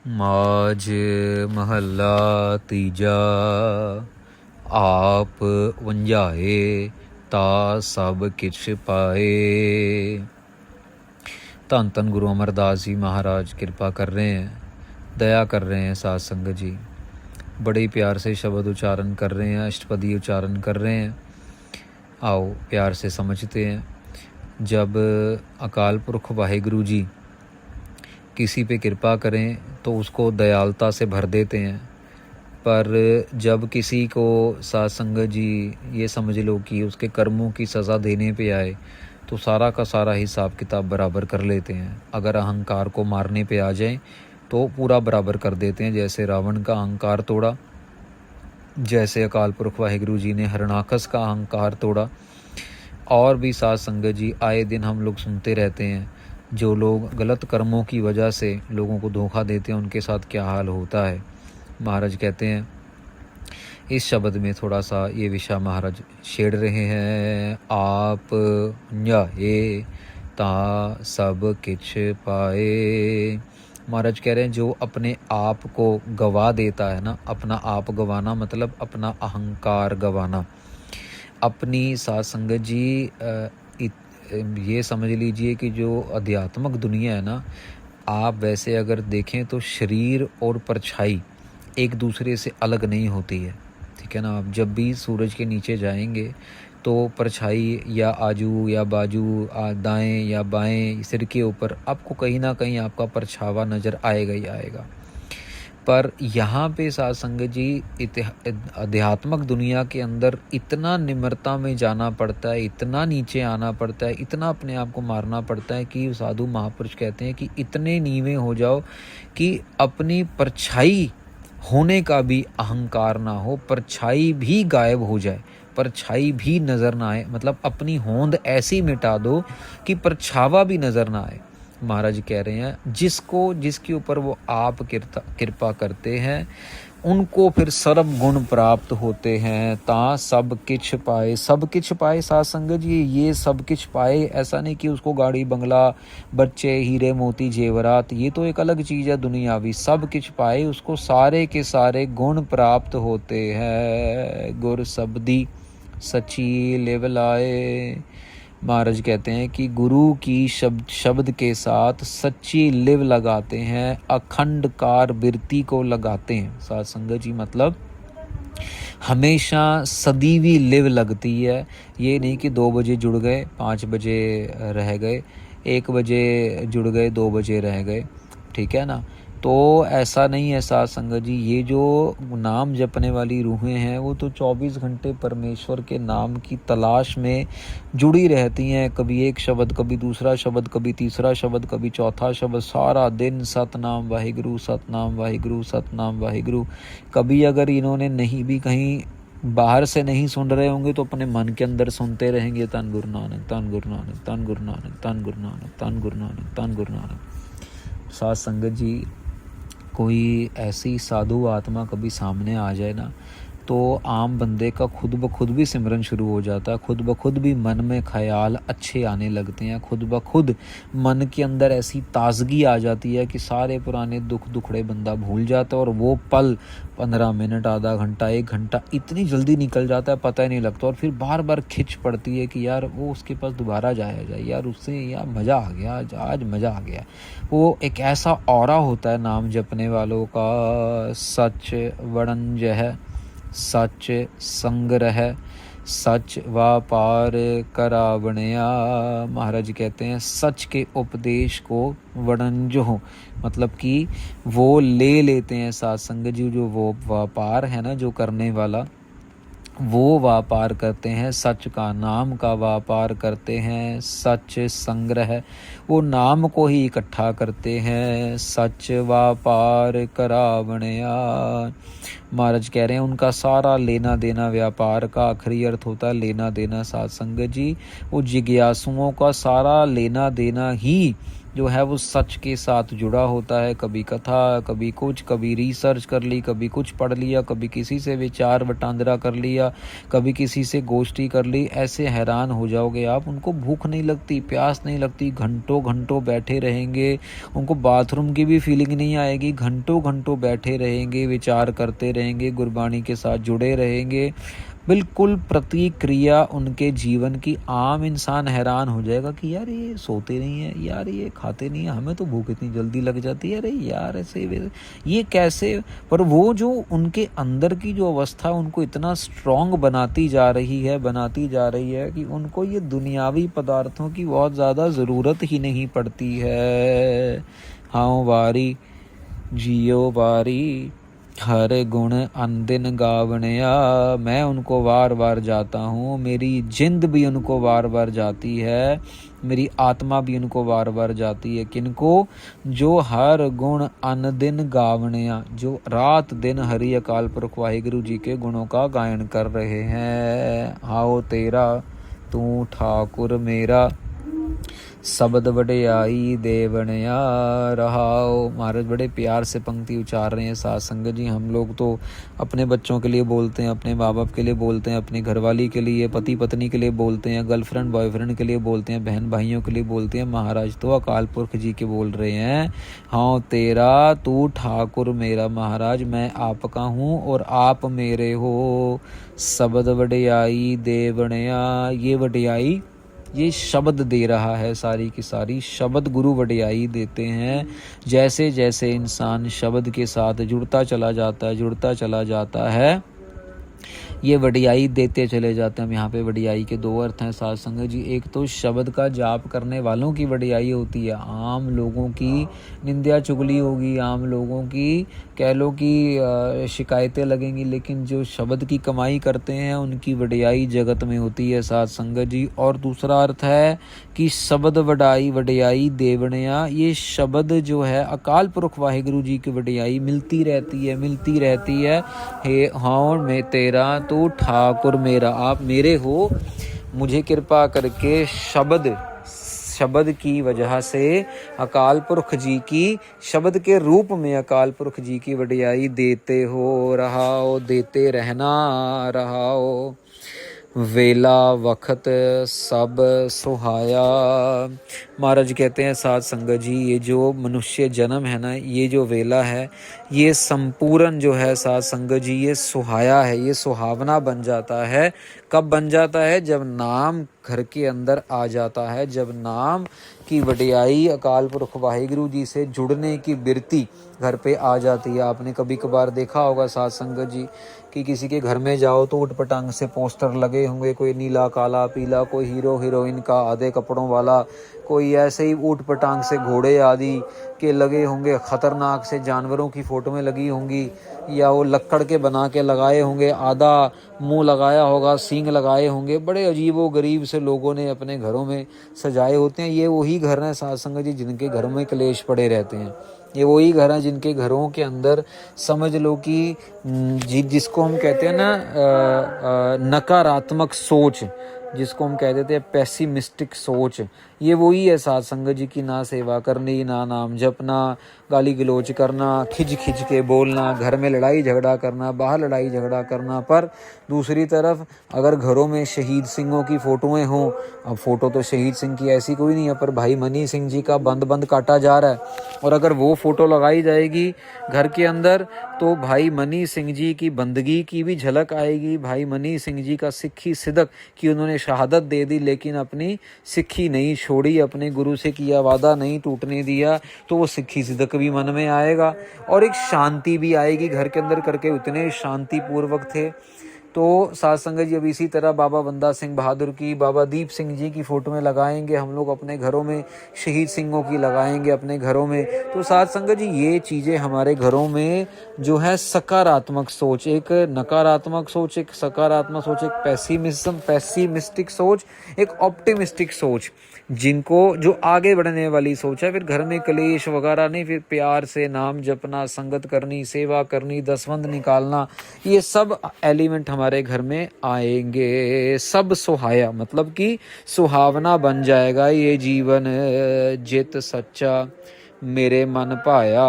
माज महला तीजा आप वंजाए ता सब किछ पाए। धन धन गुरु अमरदास जी महाराज कृपा कर रहे हैं, दया कर रहे हैं। साध संगत जी बड़े ही प्यार से शब्द उच्चारण कर रहे हैं, अष्टपदी उच्चारण कर रहे हैं। आओ प्यार से समझते हैं। जब अकाल पुरख वाहिगुरु जी किसी पे कृपा करें तो उसको दयालुता से भर देते हैं, पर जब किसी को साध संगत जी ये समझ लो कि उसके कर्मों की सज़ा देने पे आए तो सारा का सारा हिसाब किताब बराबर कर लेते हैं। अगर अहंकार को मारने पे आ जाए तो पूरा बराबर कर देते हैं। जैसे रावण का अहंकार तोड़ा, जैसे अकाल पुरख वाहिगुरु जी ने हरणाकस का अहंकार तोड़ा। और भी साध संगत जी आए दिन हम लोग सुनते रहते हैं, जो लोग गलत कर्मों की वजह से लोगों को धोखा देते हैं उनके साथ क्या हाल होता है। महाराज कहते हैं इस शब्द में थोड़ा सा ये विषय महाराज छेड़ रहे हैं। आप न्याये ता सब किछ पाए। महाराज कह रहे हैं जो अपने आप को गवा देता है ना, अपना आप गवाना मतलब अपना अहंकार गवाना। अपनी साध संगत जी ये समझ लीजिए कि जो आध्यात्मिक दुनिया है ना, आप वैसे अगर देखें तो शरीर और परछाई एक दूसरे से अलग नहीं होती है, ठीक है ना। आप जब भी सूरज के नीचे जाएंगे तो परछाई या आजू या बाजू दाएं या बाएं सिर के ऊपर आपको कहीं ना कहीं आपका परछावा नज़र आएगा ही आएगा। पर यहाँ पे साध संगत जी आध्यात्मिक दुनिया के अंदर इतना निम्रता में जाना पड़ता है, इतना नीचे आना पड़ता है, इतना अपने आप को मारना पड़ता है कि साधु महापुरुष कहते हैं कि इतने नीवे हो जाओ कि अपनी परछाई होने का भी अहंकार ना हो, परछाई भी गायब हो जाए, परछाई भी नज़र ना आए, मतलब अपनी होंद ऐसी मिटा दो कि परछावा भी नज़र ना आए। महाराज कह रहे हैं जिसके ऊपर वो आप कृपा करते हैं उनको फिर सर्व गुण प्राप्त होते हैं। ता सब किछ पाए, सब किछ पाए साध संगत जी, ये सब किछ पाए ऐसा नहीं कि उसको गाड़ी बंगला बच्चे हीरे मोती जेवरात, ये तो एक अलग चीज़ है दुनियावी। सब किछ पाए उसको सारे के सारे गुण प्राप्त होते हैं। गुर शब्दी सची लिव लाए। महाराज कहते हैं कि गुरु की शब्द के साथ सच्ची लिव लगाते हैं, अखंड कार बिरती को लगाते हैं। साध संगत जी मतलब हमेशा सदीवी लिव लगती है। ये नहीं कि 2 बजे जुड़ गए 5 बजे रह गए, 1 बजे जुड़ गए 2 बजे रह गए, ठीक है ना। तो ऐसा नहीं है साध संगत जी। ये जो नाम जपने वाली रूहें हैं वो तो 24 घंटे परमेश्वर के नाम की तलाश में जुड़ी रहती हैं। कभी एक शब्द, कभी दूसरा शब्द, कभी तीसरा शब्द, कभी चौथा शब्द, सारा दिन सतनाम वाहिगुरु सतनाम वाहिगुरु सतनाम वाहिगुरु। कभी अगर इन्होंने नहीं भी कहीं बाहर से नहीं सुन रहे होंगे तो अपने मन के अंदर सुनते रहेंगे, तन गुरु नानक तन गुरु नानक तन गुरु नानक तन गुरु नानक तन गुरु नानक तन गुरु नानक। साध संगत जी कोई ऐसी साधु आत्मा कभी सामने आ जाए ना तो आम बंदे का खुद ब खुद भी सिमरन शुरू हो जाता है, खुद ब खुद भी मन में ख्याल अच्छे आने लगते हैं, खुद ब खुद मन के अंदर ऐसी ताजगी आ जाती है कि सारे पुराने दुख दुखड़े बंदा भूल जाता है। और वो पल 15 मिनट, आधा घंटा, 1 घंटा इतनी जल्दी निकल जाता है पता ही नहीं लगता। और फिर बार बार खिंच पड़ती है कि यार वो उसके पास दोबारा जाया जाए, यार उससे यार मज़ा आ गया, आज मज़ा आ गया। वो एक ऐसा ऑरा होता है नाम जपने वालों का। सच वड़ंज है, सच संग्रह, सच व्यापार करावणया। महाराज कहते हैं सच के उपदेश को वड़ंजो मतलब कि वो ले लेते हैं साध संगत जी। जो वो व्यापार है ना जो करने वाला, वो व्यापार करते हैं, सच का नाम का व्यापार करते हैं। सच संग्रह, वो नाम को ही इकट्ठा करते हैं। सच व्यापार करावणया। महाराज कह रहे हैं उनका सारा लेना देना, व्यापार का आखिरी अर्थ होता है लेना देना। साध संगत जी वो जिज्ञासुओं का सारा लेना देना ही जो है वो सच के साथ जुड़ा होता है। कभी कथा, कभी कुछ, कभी रिसर्च कर ली, कभी कुछ पढ़ लिया, कभी किसी से विचार वटांदरा कर लिया, कभी किसी से गोष्ठी कर ली। ऐसे हैरान हो जाओगे आप। उनको भूख नहीं लगती, प्यास नहीं लगती, घंटों घंटों बैठे रहेंगे, उनको बाथरूम की भी फीलिंग नहीं आएगी, घंटों घंटों बैठे रहेंगे, विचार करते रहेंगे, गुरबाणी के साथ जुड़े रहेंगे। बिल्कुल प्रतिक्रिया उनके जीवन की। आम इंसान हैरान हो जाएगा कि यार ये सोते नहीं है, यार ये खाते नहीं है, हमें तो भूख इतनी जल्दी लग जाती है, अरे यार ऐसे ये कैसे। पर वो जो उनके अंदर की जो अवस्था उनको इतना स्ट्रांग बनाती जा रही है कि उनको ये दुनियावी पदार्थों की बहुत ज़्यादा ज़रूरत ही नहीं पड़ती है। हाँ वारी जियो वारी हर गुण अनदिन गावणया। मैं उनको वार वार जाता हूँ, मेरी जिंद भी उनको वार वार जाती है, मेरी आत्मा भी उनको वार वार जाती है। किनको? जो हर गुण अनदिन गावणया, जो रात दिन हरि अकाल पुरख वाहिगुरु जी के गुणों का गायन कर रहे हैं। आओ तेरा तू ठाकुर मेरा, शब्द वडियाई देवणया रहाओ। महाराज बड़े प्यार से पंक्ति उचार रहे हैं साध संगत जी। हम लोग तो अपने बच्चों के लिए बोलते हैं, अपने माँ बाप के लिए बोलते हैं, अपनी घरवाली के लिए, पति पत्नी के लिए बोलते हैं, गर्लफ्रेंड बॉयफ्रेंड के लिए बोलते हैं, बहन भाइयों के लिए बोलते हैं। महाराज तो अकाल पुरख जी के बोल रहे हैं, हाँ तेरा तू ठाकुर मेरा। महाराज मैं आपका हूँ और आप मेरे हो। शब्द वडियाई देवणया, ये वडियाई ये शब्द दे रहा है, सारी की सारी शब्द गुरु वडियाई देते हैं। जैसे जैसे इंसान शब्द के साथ जुड़ता चला जाता है ये वडियाई देते चले जाते हैं। हम यहाँ पे वडियाई के दो अर्थ हैं साध संगत जी। एक तो शब्द का जाप करने वालों की वडियाई होती है, आम लोगों की निंदा चुगली होगी, आम लोगों की कह लो कि शिकायतें लगेंगी, लेकिन जो शब्द की कमाई करते हैं उनकी वडियाई जगत में होती है साध संगत जी। और दूसरा अर्थ है कि शब्द वडियाई देवणया, ये शब्द जो है अकाल पुरख वाहिगुरु जी की वडियाई मिलती रहती है। हे हाँ मैं तेरा तू ठाकुर मेरा, आप मेरे हो, मुझे कृपा करके शब्द की वजह से अकाल पुरख जी की, शब्द के रूप में अकाल पुरख जी की वडियाई देते हो रहाओ, देते रहना रहाओ। वेला वक्त सब सुहाया। महाराज कहते हैं साध संगत जी, ये जो मनुष्य जन्म है ना, ये जो वेला है, ये संपूर्ण जो है साध संगत जी, ये सुहाया है, ये सुहावना बन जाता है। कब बन जाता है? जब नाम घर के अंदर आ जाता है, जब नाम की वडियाई अकाल पुरख वाहिगुरु जी से जुड़ने की बिरती घर पे आ जाती है। आपने कभी कभार देखा होगा साध संगत जी कि किसी के घर में जाओ तो उटपटांग से पोस्टर लगे होंगे, कोई नीला काला पीला, कोई हीरो हीरोइन का आधे कपड़ों वाला, कोई ऐसे ही ऊट-पटांग से घोड़े आदि के लगे होंगे, खतरनाक से जानवरों की फोटोएं लगी होंगी, या वो लक्कड़ के बना के लगाए होंगे, आधा मुंह लगाया होगा, सींग लगाए होंगे। बड़े अजीबो गरीब से लोगों ने अपने घरों में सजाए होते हैं। ये वही घर हैं साध संगत जी जिनके घरों में क्लेश पड़े रहते हैं। ये वही घर हैं जिनके घरों के अंदर समझ लो कि जिसको हम कहते हैं ना नकारात्मक सोच, जिसको हम कह देते हैं पैसिमिस्टिक सोच, ये वही है साध संगत जी की। ना सेवा करनी, ना नाम जपना, गाली गलोच करना, खिंच के बोलना, घर में लड़ाई झगड़ा करना, बाहर लड़ाई झगड़ा करना। पर दूसरी तरफ अगर घरों में शहीद सिंहों की फ़ोटोएं हों, अब फ़ोटो तो शहीद सिंह की ऐसी कोई नहीं है, पर भाई मनी सिंह जी का बंद काटा जा रहा है, और अगर वो फ़ोटो लगाई जाएगी घर के अंदर तो भाई मनी सिंह जी की बंदगी की भी झलक आएगी। भाई मनी सिंह जी का सिक्खी सिदक कि उन्होंने शहादत दे दी लेकिन अपनी सिक्खी नहीं छोड़ी, अपने गुरु से किया वादा नहीं टूटने दिया, तो वो सिक्खी सिदक भी मन में आएगा और एक शांति भी आएगी घर के अंदर। करके उतने शांतिपूर्वक थे। तो साध संगत जी अब इसी तरह बाबा बंदा सिंह बहादुर की, बाबा दीप सिंह जी की फ़ोटो में लगाएंगे हम लोग अपने घरों में, शहीद सिंहों की लगाएंगे अपने घरों में। तो साध संगत जी ये चीज़ें हमारे घरों में जो है सकारात्मक सोच, एक नकारात्मक सोच, एक सकारात्मक सोच, एक पैसिमिस्टिक सोच, एक ऑप्टिमिस्टिक सोच, जिनको जो आगे बढ़ने वाली सोच है। फिर घर में कलेश वगैरह नहीं, फिर प्यार से नाम जपना, संगत करनी, सेवा करनी, दसवंध निकालना, ये सब एलिमेंट हमारे घर में आएंगे। सब सुहाया मतलब कि सुहावना बन जाएगा ये जीवन। जित सच्चा मेरे मन भाया।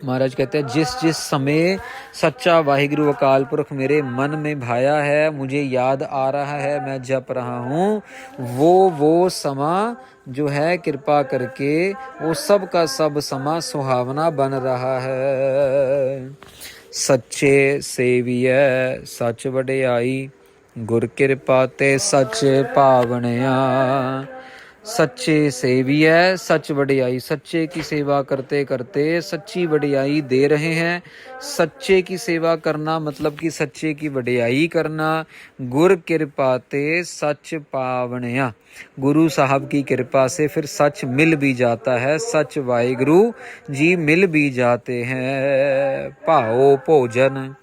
महाराज कहते हैं जिस जिस समय सच्चा वाहिगुरु अकाल पुरख मेरे मन में भाया है, मुझे याद आ रहा है, मैं जप रहा हूँ, वो समा जो है कृपा करके वो सब का सब समा सुहावना बन रहा है। सच्चे सेविय सच वडियाई, गुर कृपा ते सच पावनिया। सच्चे सेविय सच वडियाई, सच्चे की सेवा करते करते सच्ची वडियाई दे रहे हैं। सच्चे की सेवा करना मतलब कि सच्चे की वडियाई करना। गुर कृपा ते सच पावनिया, गुरु साहब की कृपा से फिर सच मिल भी जाता है, सच वाहिगुरु जी मिल भी जाते हैं। भाओ भोजन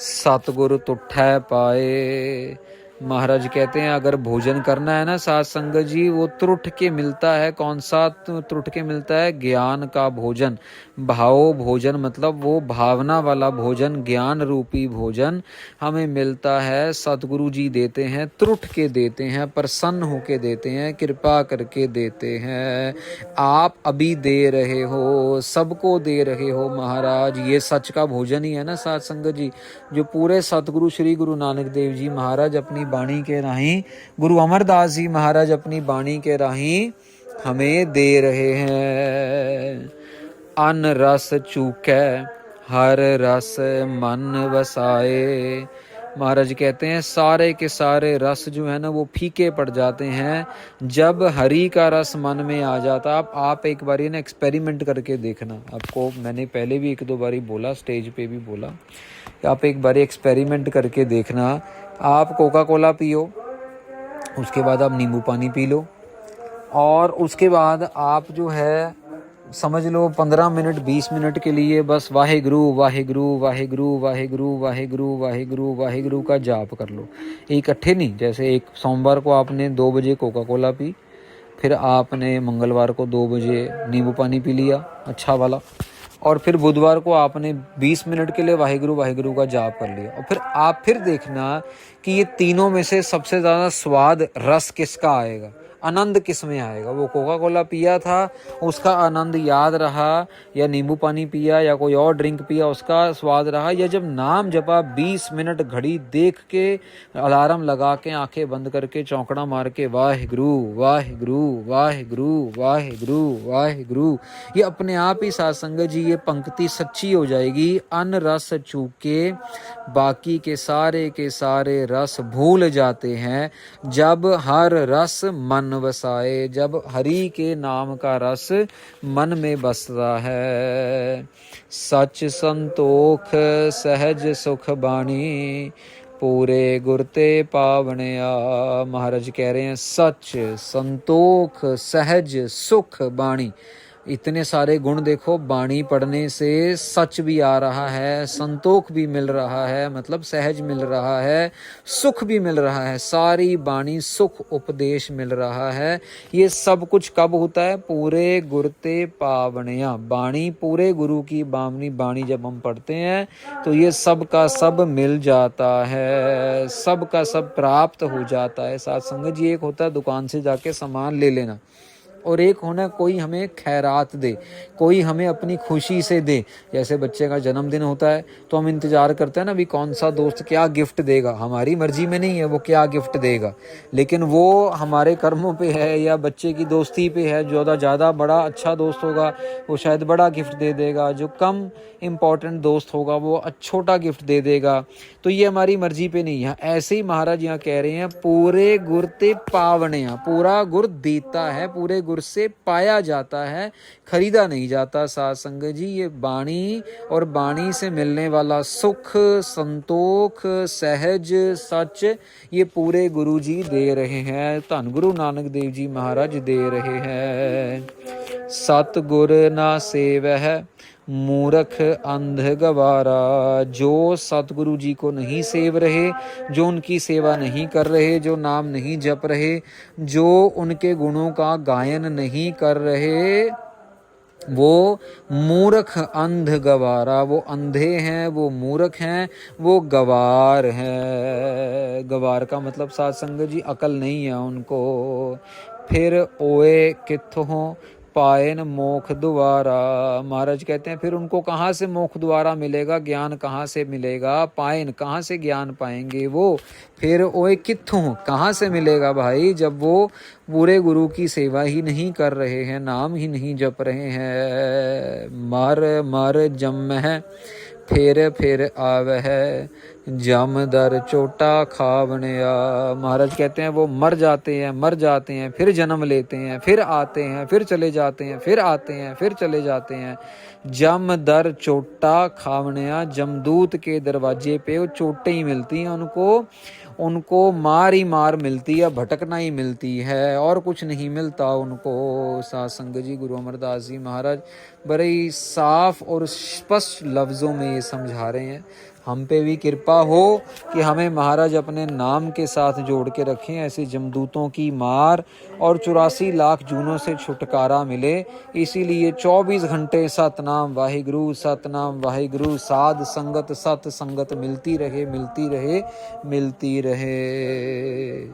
सतगुरु तुठै पाए। महाराज कहते हैं अगर भोजन करना है ना साध संगत जी, वो त्रुट के मिलता है। कौन सा त्रुट के मिलता है? ज्ञान का भोजन। भाव भोजन मतलब वो भावना वाला भोजन, ज्ञान रूपी भोजन हमें मिलता है। सतगुरु जी देते हैं, त्रुट के देते हैं, प्रसन्न होके देते हैं, कृपा करके देते हैं। आप अभी दे रहे हो, सबको दे रहे हो महाराज। ये सच का भोजन ही है ना साध संगत जी, जो पूरे सतगुरु श्री गुरु नानक देव जी महाराज अपनी बाणी के राही, गुरु अमरदास जी महाराज अपनी बाणी के राही हमें दे रहे हैं। अन रस चूकै हर रस मन वसाए। महाराज कहते हैं सारे के सारे रस जो है ना वो फीके पड़ जाते हैं जब हरि का रस मन में आ जाता। आप एक बारी ना एक्सपेरिमेंट करके देखना। आपको मैंने पहले भी एक दो बारी बोला, स्टेज पे भी बोला, आप एक बारी एक्सपेरिमेंट करके देखना। आप कोका कोला पियो, उसके बाद आप नींबू पानी पी लो, और उसके बाद आप जो है समझ लो 15 मिनट 20 मिनट के लिए बस वाहिगुरु वाहिगुरु वाहिगुरु वाहिगुरु वाहिगुरु वाहिगुरु वाहिगुरु का जाप कर लो। इकट्ठे नहीं, जैसे एक सोमवार को आपने 2 बजे कोका कोला पी, फिर आपने मंगलवार को 2 बजे नींबू पानी पी लिया अच्छा वाला, और फिर बुधवार को आपने 20 मिनट के लिए वाहिगुरु वाहिगुरु का जाप कर लिया। और फिर आप फिर देखना कि ये तीनों में से सबसे ज़्यादा स्वाद रस किसका आएगा, आनंद किस में आएगा। वो कोका कोला पिया था उसका आनंद याद रहा, या नींबू पानी पिया या कोई और ड्रिंक पिया उसका स्वाद रहा, या जब नाम जपा 20 मिनट घड़ी देख के अलार्म लगा के आंखें बंद करके चौंकड़ा मार के वाहिगुरु वाहिगुरु वाहिगुरु वाहिगुरु वाहिगुरु, ये अपने आप ही साध संगत जी ये पंक्ति सच्ची हो जाएगी। अन रस चूके बाकी के सारे रस भूल जाते हैं जब हर रस मन वसाए, जब हरि के नाम का रस मन में बसता है। सच संतोख सहज सुख बाणी, पूरे गुरते पावनिया। महाराज कह रहे हैं सच संतोख सहज सुख बाणी, इतने सारे गुण देखो। बाणी पढ़ने से सच भी आ रहा है, संतोख भी मिल रहा है, मतलब सहज मिल रहा है, सुख भी मिल रहा है। सारी बाणी सुख उपदेश मिल रहा है। ये सब कुछ कब होता है? पूरे गुरते पावनिया, बाणी पूरे गुरु की बाणी जब हम पढ़ते हैं तो ये सब का सब मिल जाता है, सब का सब प्राप्त हो जाता है। साथ संगत जी एक होता है दुकान से जाके सामान ले लेना, और एक होना कोई हमें खैरात दे, कोई हमें अपनी खुशी से दे। जैसे बच्चे का जन्मदिन होता है तो हम इंतजार करते हैं ना भी कौन सा दोस्त क्या गिफ्ट देगा, हमारी मर्जी में नहीं है वो क्या गिफ्ट देगा, लेकिन वो हमारे कर्मों पे है या बच्चे की दोस्ती पे है। जो ज़्यादा बड़ा अच्छा दोस्त होगा वो शायद बड़ा गिफ्ट दे देगा, जो कम इम्पॉर्टेंट दोस्त होगा वो छोटा गिफ्ट दे देगा। तो ये हमारी मर्जी पे नहीं है। ऐसे ही महाराज यहाँ कह रहे हैं पूरे गुर ते पावनिया, पूरा गुर देता है, पूरे गुर से पाया जाता है, खरीदा नहीं जाता। साध संगत जी ये बाणी और बाणी से मिलने वाला सुख संतोख सहज सच ये पूरे गुरु जी दे रहे हैं, धन गुरु नानक देव जी महाराज दे रहे हैं। सतगुर ना सेवह मूर्ख अंध गवारा, जो सतगुरु जी को नहीं सेव रहे, जो उनकी सेवा नहीं कर रहे, जो नाम नहीं जप रहे, जो उनके गुणों का गायन नहीं कर रहे, वो मूर्ख अंध गवारा, वो अंधे हैं, वो मूर्ख हैं, वो गवार है। गवार का मतलब साध संगत जी अकल नहीं है उनको। फिर ओए कित्थों पायन मोख द्वारा, महाराज कहते हैं फिर उनको कहाँ से मोख द्वारा मिलेगा, ज्ञान कहाँ से मिलेगा, पायन कहाँ से ज्ञान पाएंगे वो। फिर ओए कित्थों कहाँ से मिलेगा भाई, जब वो पूरे गुरु की सेवा ही नहीं कर रहे हैं, नाम ही नहीं जप रहे हैं। मर मर जम है फिर आवह जम दर चोटा खावनिया, महाराज कहते हैं वो मर जाते हैं, फिर जन्म लेते हैं, फिर आते हैं, फिर चले जाते हैं, फिर आते हैं, फिर चले जाते हैं। जम दर चोटा खावनिया, जमदूत के दरवाजे पे वो चोटें ही मिलती हैं उनको मार ही मार मिलती है, भटकना ही मिलती है, और कुछ नहीं मिलता उनको। साध संगत जी गुरु अमरदास जी महाराज बड़े ही साफ और स्पष्ट लफ्ज़ों में ये समझा रहे हैं। हम पे भी कृपा हो कि हमें महाराज अपने नाम के साथ जोड़ के रखें, ऐसे जमदूतों की मार और 84 लाख जूनों से छुटकारा मिले। इसीलिए 24 घंटे सतनाम वाहिगुरु, सतनाम वाहिगुरु, साध संगत सत संगत मिलती रहे, मिलती रहे, मिलती रहे।